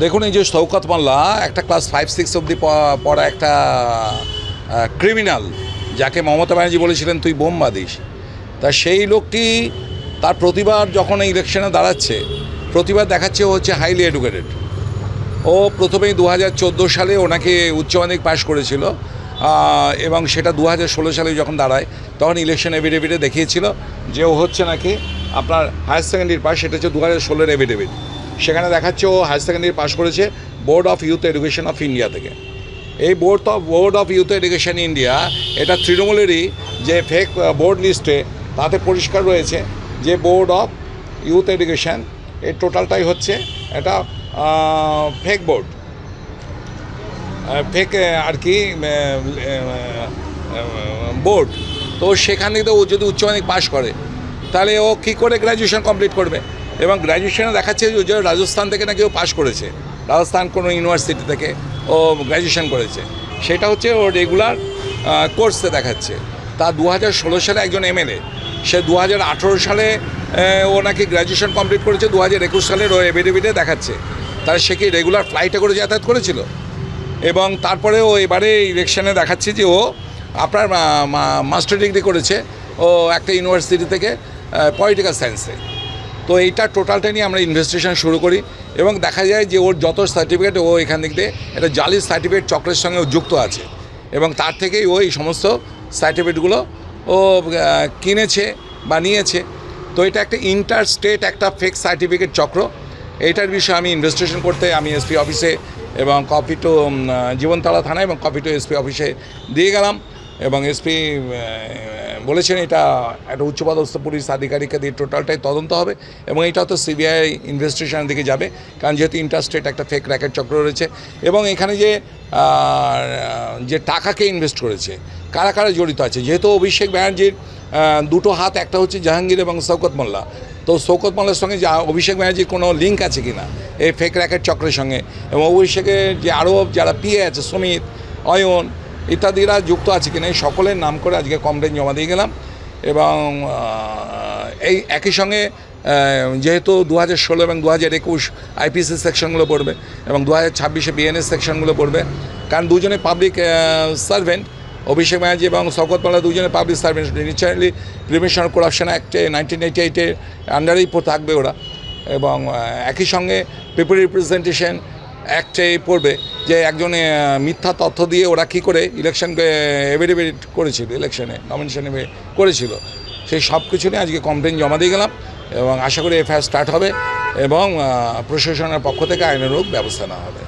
দেখুন, এই যে শওকত মোল্লা একটা ক্লাস 5-6 অবধি পড়া একটা ক্রিমিনাল, যাকে মমতা ব্যানার্জি বলেছিলেন তুই বোম বাঁধিস, তা সেই লোকটি তার প্রতিবার যখন এই ইলেকশনে দাঁড়াচ্ছে প্রতিবার দেখাচ্ছে ও হচ্ছে হাইলি এডুকেটেড। ও প্রথমেই 2014 সালে ওনাকে উচ্চ মাধ্যমিক পাশ করেছিল এবং সেটা 2016 সালে যখন দাঁড়ায় তখন ইলেকশন এভিডেভিটে দেখিয়েছিল যে ও হচ্ছে নাকি আপনার হায়ার সেকেন্ডারির পাস, সেটা হচ্ছে 2016-এর এভিডেভিট। সেখানে দেখাচ্ছে ও হায়ার সেকেন্ডারি পাস করেছে board of youth education of India থেকে। এই board of youth education India এটা তৃণমূলেরই যে ফেক বোর্ড লিস্টে, তাতে পরিষ্কার রয়েছে যে বোর্ড অফ ইউথ এডুকেশন এর টোটালটাই হচ্ছে এটা ফেক বোর্ড, ফেক আর কি বোর্ড। তো সেখান থেকে ও যদি উচ্চ মাধ্যমিক পাশ করে তাহলে ও কী করে গ্র্যাজুয়েশন কমপ্লিট করবে? এবং গ্র্যাজুয়েশনে দেখাচ্ছে যে রাজস্থান থেকে নাকি ও পাশ করেছে, রাজস্থান কোনো ইউনিভার্সিটি থেকে ও গ্র্যাজুয়েশন করেছে, সেটা হচ্ছে ও রেগুলার কোর্সে দেখাচ্ছে। তা 2016 সালে একজন এমএলএ, সে 2018 সালে ও নাকি গ্র্যাজুয়েশন কমপ্লিট করেছে, 2021 সালের ও এভিডেভিটে দেখাচ্ছে। তাহলে সে কি রেগুলার ফ্লাইটে করে যাতায়াত করেছিল? এবং তারপরে ও এবারে ইলেকশনে দেখাচ্ছে যে ও আপনার মাস্টার ডিগ্রি করেছে ও একটা ইউনিভার্সিটি থেকে পলিটিক্যাল সায়েন্সে। তো এইটা টোটালটা নিয়ে আমরা ইনভেস্টিগেশন শুরু করি এবং দেখা যায় যে ওর যত সার্টিফিকেট ও এখান থেকে একটা জালি সার্টিফিকেট চক্রের সঙ্গে যুক্ত আছে এবং তার থেকেই ও এই সমস্ত সার্টিফিকেটগুলো ও কিনেছে বা নিয়েছে। তো এটা একটা ইন্টার স্টেট একটা ফেক সার্টিফিকেট চক্র। এইটার বিষয়ে আমি ইনভেস্টিগেশন করতে আমি এসপি অফিসে এবং কপি টু জীবনতলা থানায় এবং কপি টু এসপি অফিসে দিয়ে গেলাম এবং এসপি বলেছেন এটা একটা উচ্চপদস্থ পুলিশ আধিকারিককে দিয়ে টোটালটাই তদন্ত হবে এবং এটা তো সিবিআই ইনভেস্টিগেশনের দিকে যাবে, কারণ যেহেতু ইন্টারস্টেট একটা ফেক র্যাকেট চক্র রয়েছে এবং এখানে যে টাকাকে ইনভেস্ট করেছে কারা কারা জড়িত আছে। যেহেতু অভিষেক ব্যানার্জির দুটো হাত, একটা হচ্ছে জাহাঙ্গীর এবং শওকত মোল্লা, তো শওকত মোল্লার সঙ্গে যে অভিষেক ব্যানার্জির কোনো লিঙ্ক আছে কি না এই ফেক র্যাকেট চক্রের সঙ্গে, এবং অভিষেকের যে আরও যারা পিএ আছে সুমিত, অয়ন ইত্যাদিরা যুক্ত আছে কিনা এই সকলের নাম করে আজকে কমপ্লেন জমা দিয়ে গেলাম। এবং এই একই সঙ্গে যেহেতু 2016 এবং 2021 আইপিসি সেকশনগুলো পড়বে এবং 2026-এ বিএনএস সেকশনগুলো পড়বে, কারণ দুজনে পাবলিক সার্ভেন্ট, অভিষেক ব্যানার্জি এবং শওকত মোল্লা দুজনে public servant. Naturally prevention of corruption অ্যাক্টে 1988-এর আন্ডারেই থাকবে ওরা। এবং একই সঙ্গে পিপল রিপ্রেজেন্টেশন অ্যাক্টে পড়বে যে একজনে মিথ্যা তথ্য দিয়ে ওরা কী করে ইলেকশনকে এভিডেভিট করেছিল, ইলেকশনে নমিনেশন করেছিল, সেই সব কিছু নিয়ে আজকে কমপ্লেন জমা দিয়ে গেলাম এবং আশা করি এফআইআর স্টার্ট হবে এবং প্রশাসনের পক্ষ থেকে আইনানুগ ব্যবস্থা নেওয়া হবে।